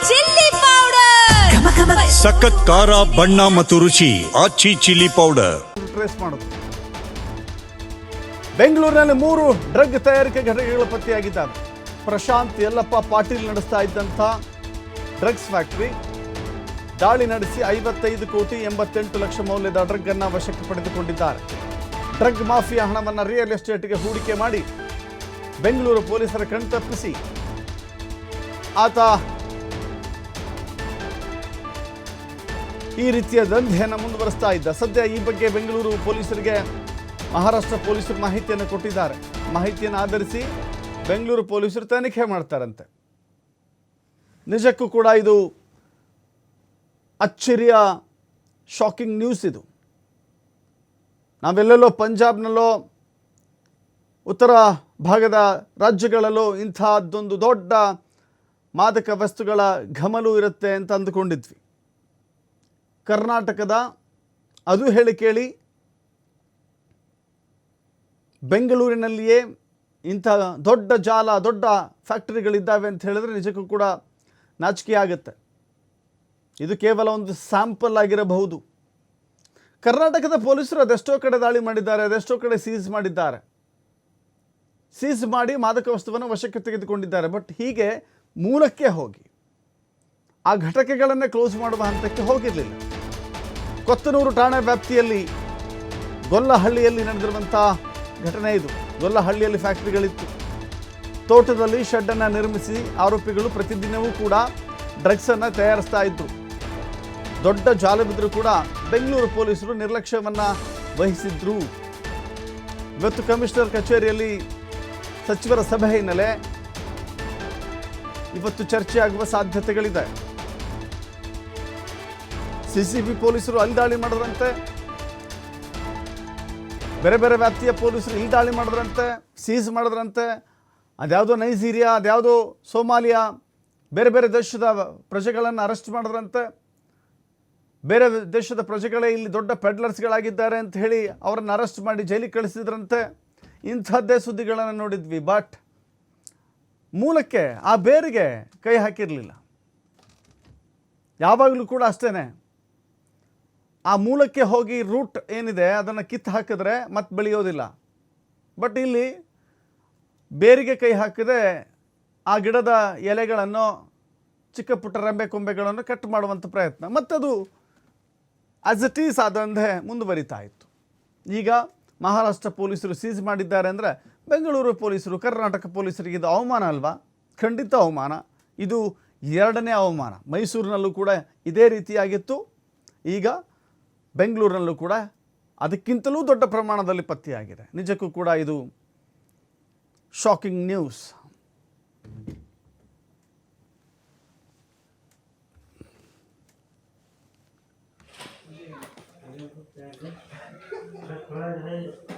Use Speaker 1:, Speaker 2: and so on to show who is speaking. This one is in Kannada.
Speaker 1: ಚಿಲ್ಲಿ ಪೌಡರ್,
Speaker 2: ಸಖತ್ ಖಾರ, ಬಣ್ಣ ಮತ್ತು ರುಚಿ. ಆಚಿ ಚಿಲ್ಲಿ ಪೌಡರ್.
Speaker 3: ಟ್ರೇಸ್ ಮಾಡೋದು. ಬೆಂಗಳೂರಿನಲ್ಲಿ 3 ಡ್ರಗ್ ತಯಾರಿಕೆ ಘಟಕಗಳು ಪತ್ತೆಯಾಗಿದ್ದಾವೆ. ಪ್ರಶಾಂತ್ ಯಲ್ಲಪ್ಪ ಪಾಟೀಲ್ ನಡೆಸ್ತಾ ಇದ್ದಂಥ ಡ್ರಗ್ಸ್ ಫ್ಯಾಕ್ಟರಿ ದಾಳಿ ನಡೆಸಿ 55,88,00,000 ಮೌಲ್ಯದ ಡ್ರಗ್ ಅನ್ನು ವಶಕ್ಕೆ ಪಡೆದುಕೊಂಡಿದ್ದಾರೆ. ಡ್ರಗ್ ಮಾಫಿಯಾ ಹಣವನ್ನು ರಿಯಲ್ ಎಸ್ಟೇಟ್ಗೆ ಹೂಡಿಕೆ ಮಾಡಿ ಬೆಂಗಳೂರು ಪೊಲೀಸರ ಕಣ್ತಪ್ಪಿಸಿ ಆತ ಈ ರೀತಿಯ ದಂಧೆಯನ್ನು ಮುಂದುವರಿಸ್ತಾ ಇದ್ದ. ಸದ್ಯ ಈ ಬಗ್ಗೆ ಬೆಂಗಳೂರು ಪೊಲೀಸರಿಗೆ ಮಹಾರಾಷ್ಟ್ರ ಪೊಲೀಸರು ಮಾಹಿತಿಯನ್ನು ಕೊಟ್ಟಿದ್ದಾರೆ. ಮಾಹಿತಿಯನ್ನು ಆಧರಿಸಿ ಬೆಂಗಳೂರು ಪೊಲೀಸರು ತನಿಖೆ ಮಾಡ್ತಾರಂತೆ. ನಿಜಕ್ಕೂ ಕೂಡ ಇದು ಅಚ್ಚರಿಯ ಶಾಕಿಂಗ್ ನ್ಯೂಸ್. ಇದು ನಾವೆಲ್ಲೆಲ್ಲೋ ಪಂಜಾಬ್ನಲ್ಲೋ ಉತ್ತರ ಭಾಗದ ರಾಜ್ಯಗಳಲ್ಲೋ ಇಂಥದ್ದೊಂದು ದೊಡ್ಡ ಮಾದಕ ವಸ್ತುಗಳ ಘಮಲು ಇರುತ್ತೆ ಅಂತ ಅಂದುಕೊಂಡಿದ್ವಿ. ಕರ್ನಾಟಕದ ಅದು ಹೇಳಿ ಕೇಳಿ ಬೆಂಗಳೂರಿನಲ್ಲಿಯೇ ಇಂಥ ದೊಡ್ಡ ಜಾಲ, ದೊಡ್ಡ ಫ್ಯಾಕ್ಟರಿಗಳಿದ್ದಾವೆ ಅಂತ ಹೇಳಿದ್ರೆ ನಿಜಕ್ಕೂ ಕೂಡ ನಾಚಿಕೆ ಆಗುತ್ತೆ. ಇದು ಕೇವಲ ಒಂದು ಸ್ಯಾಂಪಲ್ ಆಗಿರಬಹುದು. ಕರ್ನಾಟಕದ ಪೊಲೀಸರು ಅದೆಷ್ಟೋ ಕಡೆ ದಾಳಿ ಮಾಡಿದ್ದಾರೆ, ಅದೆಷ್ಟೋ ಕಡೆ ಸೀಸ್ ಮಾಡಿದ್ದಾರೆ. ಸೀಸ್ ಮಾಡಿ ಮಾದಕ ವಸ್ತುವನ್ನು ವಶಕ್ಕೆ ತೆಗೆದುಕೊಂಡಿದ್ದಾರೆ. ಬಟ್ ಹೀಗೆ ಮೂಲಕ್ಕೆ ಹೋಗಿ ಆ ಘಟಕಗಳನ್ನು ಕ್ಲೋಸ್ ಮಾಡುವ ಹಂತಕ್ಕೆ ಹೋಗಿರಲಿಲ್ಲ. ಕೊತ್ತನೂರು ಠಾಣೆ ವ್ಯಾಪ್ತಿಯಲ್ಲಿ ಗೊಲ್ಲಹಳ್ಳಿಯಲ್ಲಿ ನಡೆದಿರುವಂಥ ಘಟನೆ ಇದು. ಗೊಲ್ಲಹಳ್ಳಿಯಲ್ಲಿ ಫ್ಯಾಕ್ಟರಿಗಳಿತ್ತು. ತೋಟದಲ್ಲಿ ಶೆಡ್ಡನ್ನು ನಿರ್ಮಿಸಿ ಆರೋಪಿಗಳು ಪ್ರತಿದಿನವೂ ಕೂಡ ಡ್ರಗ್ಸನ್ನು ತಯಾರಿಸ್ತಾ ಇದ್ದರು. ದೊಡ್ಡ ಜಾಲ ಬಿದ್ದರೂ ಕೂಡ ಬೆಂಗಳೂರು ಪೊಲೀಸರು ನಿರ್ಲಕ್ಷ್ಯವನ್ನು ವಹಿಸಿದ್ರು. ಇವತ್ತು ಕಮಿಷನರ್ ಕಚೇರಿಯಲ್ಲಿ ಸಚಿವರ ಸಭೆ ಹಿನ್ನೆಲೆ ಇವತ್ತು ಚರ್ಚೆಯಾಗುವ ಸಾಧ್ಯತೆಗಳಿದೆ. ಸಿಸಿಬಿ ಪೊಲೀಸರು ಅಲ್ಲಿ ದಾಳಿ ಮಾಡಿದ್ರಂತೆ, ಬೇರೆ ಬೇರೆ ವ್ಯಾಪ್ತಿಯ ಪೊಲೀಸರು ಇಲ್ಲಿ ದಾಳಿ ಮಾಡಿದ್ರಂತೆ, ಸೀಸ್ ಮಾಡಿದ್ರಂತೆ. ಅದ್ಯಾವುದೋ ನೈಜೀರಿಯಾ, ಅದ್ಯಾವುದೋ ಸೋಮಾಲಿಯಾ, ಬೇರೆ ಬೇರೆ ದೇಶದ ಪ್ರಜೆಗಳನ್ನು ಅರೆಸ್ಟ್ ಮಾಡಿದ್ರಂತೆ. ಬೇರೆ ದೇಶದ ಪ್ರಜೆಗಳೇ ಇಲ್ಲಿ ದೊಡ್ಡ ಪೆಡ್ಲರ್ಸ್ಗಳಾಗಿದ್ದಾರೆ ಅಂತ ಹೇಳಿ ಅವರನ್ನು ಅರೆಸ್ಟ್ ಮಾಡಿ ಜೈಲಿಗೆ ಕಳಿಸಿದ್ರಂತೆ. ಇಂಥದ್ದೇ ಸುದ್ದಿಗಳನ್ನು ನೋಡಿದ್ವಿ. ಬಟ್ ಮೂಲಕ್ಕೆ, ಆ ಬೇರಿಗೆ ಕೈ ಹಾಕಿರಲಿಲ್ಲ. ಯಾವಾಗಲೂ ಕೂಡ ಅಷ್ಟೇ, ಆ ಮೂಲಕ್ಕೆ ಹೋಗಿ ರೂಟ್ ಏನಿದೆ ಅದನ್ನು ಕಿತ್ತು ಹಾಕಿದ್ರೆ ಮತ್ತೆ ಬೆಳೆಯೋದಿಲ್ಲ. ಬಟ್ ಇಲ್ಲಿ ಬೇರಿಗೆ ಕೈ ಹಾಕಿದೆ ಆ ಗಿಡದ ಎಲೆಗಳನ್ನು, ಚಿಕ್ಕ ಪುಟ್ಟ ರೆಂಬೆ ಕೊಂಬೆಗಳನ್ನು ಕಟ್ ಮಾಡುವಂಥ ಪ್ರಯತ್ನ, ಮತ್ತದು ಆಸ್ ಇಟ್ ಈಸ್ ಆದಂತೆ ಮುಂದುವರಿತಾ ಇತ್ತು. ಈಗ ಮಹಾರಾಷ್ಟ್ರ ಪೊಲೀಸರು ಸೀಸ್ ಮಾಡಿದ್ದಾರೆ ಅಂದರೆ ಬೆಂಗಳೂರು ಪೊಲೀಸರು, ಕರ್ನಾಟಕ ಪೊಲೀಸರಿಗೆ ಇದು ಅವಮಾನ ಅಲ್ವಾ? ಖಂಡಿತ ಅವಮಾನ. ಇದು 2ನೇ ಅವಮಾನ. ಮೈಸೂರಿನಲ್ಲೂ ಕೂಡ ಇದೇ ರೀತಿಯಾಗಿತ್ತು. ಈಗ ಬೆಂಗಳೂರಿನಲ್ಲೂ ಕೂಡ ಅದಕ್ಕಿಂತಲೂ ದೊಡ್ಡ ಪ್ರಮಾಣದಲ್ಲಿ ಪತ್ತೆಯಾಗಿದೆ. ನಿಜಕ್ಕೂ ಕೂಡ ಇದು ಶಾಕಿಂಗ್ ನ್ಯೂಸ್.
Speaker 4: Gracias.